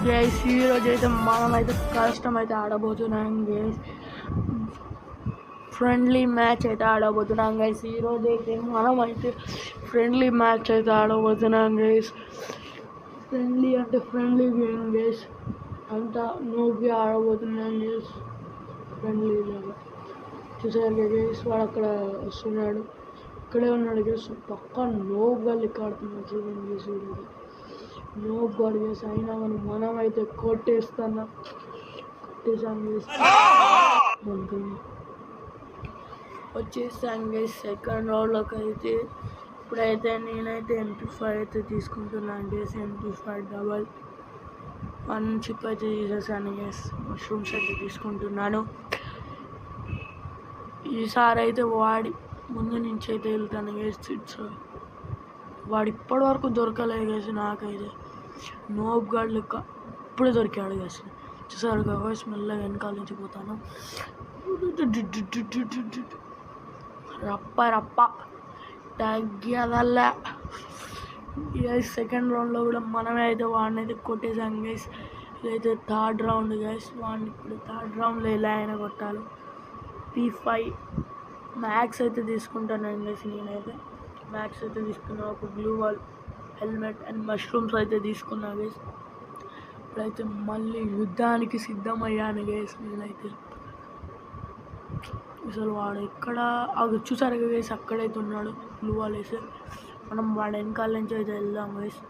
Guys ఈరోజు అయితే మనమైతే కష్టం అయితే ఆడబోతున్నాం గైస్. ఫ్రెండ్లీ మ్యాచ్ అయితే ఆడబోతున్నాం గైస్. ఈరోజు అయితే మనమైతే ఫ్రెండ్లీ మ్యాచ్ అయితే ఆడబోతున్నాం గైస్. ఫ్రెండ్లీ అంటే ఫ్రెండ్లీ గేమ్ గైస్. అంతా నోకి ఆడబోతున్నాం గైస్. ఫ్రెండ్లీ లాగా చూసారు గైస్. వాడు అక్కడ వస్తున్నాడు, ఇక్కడే ఉన్నాడు గైస్. పక్క నోగా లెక్క ఆడుతున్నాడు చూడండి గైస్. ఈరోజు నో గాడ్ గైస్. అయినా కానీ మనమైతే కొట్టేసాం గైస్. వచ్చేసాం గైస్ సెకండ్ రౌండ్లోకి అయితే. ఇప్పుడైతే నేనైతే MP5 అయితే తీసుకుంటున్నాను గైస్. MP5 డబల్ 1 చిప్ అయితే తీసేసాను గైస్. మష్రూమ్స్ అయితే తీసుకుంటున్నాను. ఈసారి అయితే వాడి ముందు నుంచి అయితే వెళ్తాను గైస్. వాడు ఇప్పటి వరకు దొరకలేదు గైస్. నాకైతే నోబ్ గార్డ్ లెక్క ఇప్పుడే దొరికాడు గైస్. చూసారు గైస్, మెల్లగా వెనకాల నుంచి పోతాను. రప్ప రప్ప తగ్గదల్లా గైస్. సెకండ్ రౌండ్లో కూడా మనమే అయితే వాడిని అయితే కొట్టేసాం గైస్. ఇదైతే థర్డ్ రౌండ్ గైస్. వాడిని ఇప్పుడు థర్డ్ రౌండ్లో ఎలా అయినా కొట్టాలి. P5 మ్యాక్స్ అయితే తీసుకుంటాను గైస్. నేనైతే మ్యాక్స్ అయితే తీసుకున్నా. ఒక blue wall helmet and mushrooms అయితే తీసుకున్నా గైస్. ఇప్పుడైతే మళ్ళీ యుద్ధానికి సిద్ధమయ్యాను గైస్. నేనైతే అసలు వాడు ఎక్కడ చూసారు గైస్, అక్కడైతే ఉన్నాడు బ్లూ వాల్ వేసి. మనం వాడు వెనకాల నుంచి అయితే వెళ్దాం గైస్.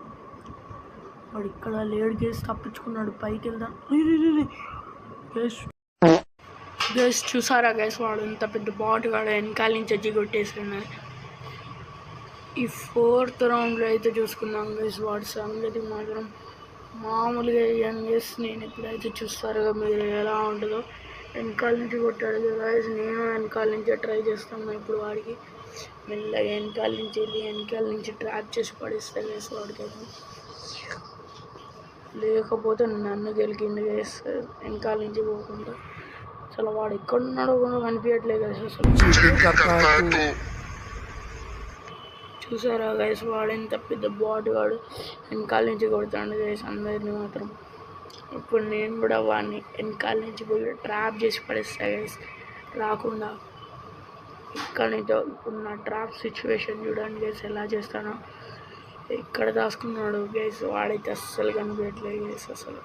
వాడు ఇక్కడ లేడు గైస్, తప్పించుకున్నాడు. పైకి వెళ్దాం గైస్. గైస్ చూసారా గైస్, వాడు ఇంత పెద్ద బాట్ వాడు వెనకాల నుంచి వచ్చి కొట్టేస్తున్నాడు. ఈ ఫోర్త్ రౌండ్లో అయితే చూసుకున్నాం గైస్. వాడి సంగతి మాత్రం మామూలుగా అయ్యాను గైస్. నేను ఎప్పుడైతే చూస్తారుగా మీరు ఎలా ఉంటుందో. వెనకాల నుంచి కొట్టాడు గైస్. నేను వెనకాల నుంచే ట్రై చేస్తాను ఇప్పుడు. వాడికి మెల్లగా వెనకాల నుంచి వెళ్ళి వెనకాల నుంచి ట్రాప్ చేసి పడేస్తాను గైస్ వాడికైతే. లేకపోతే నన్ను గెలికింది గైస్ వెనకాల నుంచి పోకుండా. అసలు వాడు ఎక్కడున్నాడో కూడా కనిపించట్లేదు గైస్ అసలు. చూసారా గైస్, వాడు ఎంత పెద్ద బాట్ వాడు వెనకాల నుంచి కొడతాడు గైస్ అందరినీ మాత్రం. ఇప్పుడు నేను కూడా వాడిని వెనకాల నుంచి పోయి ట్రాప్ చేసి పడేస్తా గైస్ రాకుండా. ఇక్కడ నుంచి ఇప్పుడు నా ట్రాప్ సిచ్యువేషన్ చూడండి గైస్ ఎలా చేస్తానో. ఇక్కడ దాచుకున్నాడు గైస్. వాడైతే అస్సలు కనిపించట్లేదు గైస్ అసలు.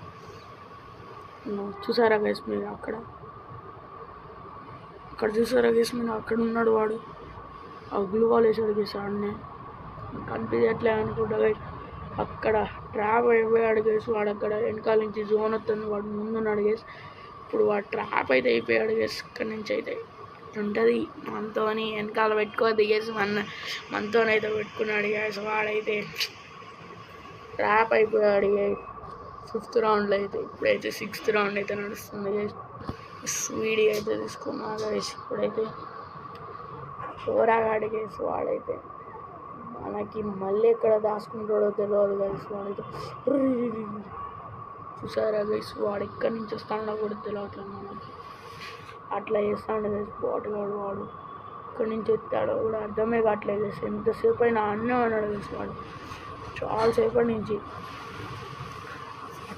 చూసారా గైస్ మీరు అక్కడ చూసారా గైస్ మీరు అక్కడ ఉన్నాడు వాడు. ఆ గ్లూ వాల్ వేసాడు గైస్. ఆడనే కనిపించట్లే అనుకుంటా గైస్. అక్కడ ట్రాప్ అయిపోయాడు గైస్. వాడు అక్కడ వెనకాల నుంచి జోన్ వస్తుంది. వాడు ముందున్నాడు గైస్. ఇప్పుడు వాడు ట్రాప్ అయితే అయిపోయాడు గైస్. ఇక్కడి నుంచి అయితే ఉంటుంది మనతోని వెనకాల పెట్టుకోవద్దు గైస్. మనతోనైతే పెట్టుకున్నాడు గైస్. వాడైతే ట్రాప్ అయిపోయాడు గైస్ 5th రౌండ్లో అయితే. ఇప్పుడైతే 6th రౌండ్ అయితే నడుస్తుంది గైస్. స్వీడీ అయితే తీసుకున్నా గైస్. ఇప్పుడైతే పోరాగాడు గైస్. వాడైతే మనకి మళ్ళీ ఎక్కడ దాచుకుంటాడో తెలియదు గైస్. వాడైతే చూసారా గైస్, వాడు ఎక్కడి నుంచి వస్తాడో కూడా తెలియట్లేదు మనకి. అట్లా చేస్తాడు గైస్ బాటుగాడు. వాడు ఎక్కడి నుంచి ఎత్తాడో కూడా అర్థమే కావట్లేదు గైస్. ఎంతసేపు అయినా అన్నే ఉన్నాడు గైస్. వాడు చాలాసేపటి నుంచి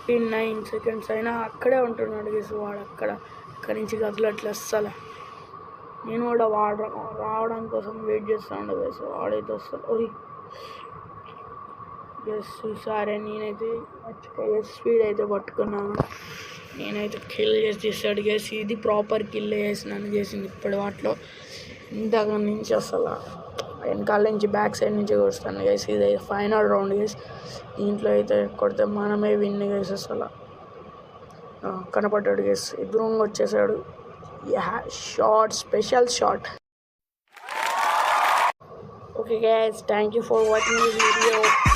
49 సెకండ్స్ అయినా అక్కడే ఉంటున్నాడు గైస్. వాడు అక్కడి నుంచి కదలట్లేదు అస్సలు. నేను కూడా వాడు రావడం కోసం వెయిట్ చేస్తాను గైస్. వాడైతే వస్తాడు గైస్. సరే నేనైతే స్పీడ్ అయితే పట్టుకున్నాను. నేనైతే కిల్ చేసాడు గైస్. ఇది ప్రాపర్ కిల్ చేసి నన్ను చేసింది ఇప్పటి వాటిలో. ఇంతక నుంచి అసలు వెనకాల నుంచి బ్యాక్ సైడ్ నుంచి కొడుస్తాను గైస్. ఇది ఫైనల్ రౌండ్ గైస్. దీంట్లో అయితే కొడితే మనమే విన్ గైస్. అసలు కనపడ్డాడు గైస్, ఎదురుగా వచ్చేసాడు. Short, special shot. Okay guys, thank you for watching this video.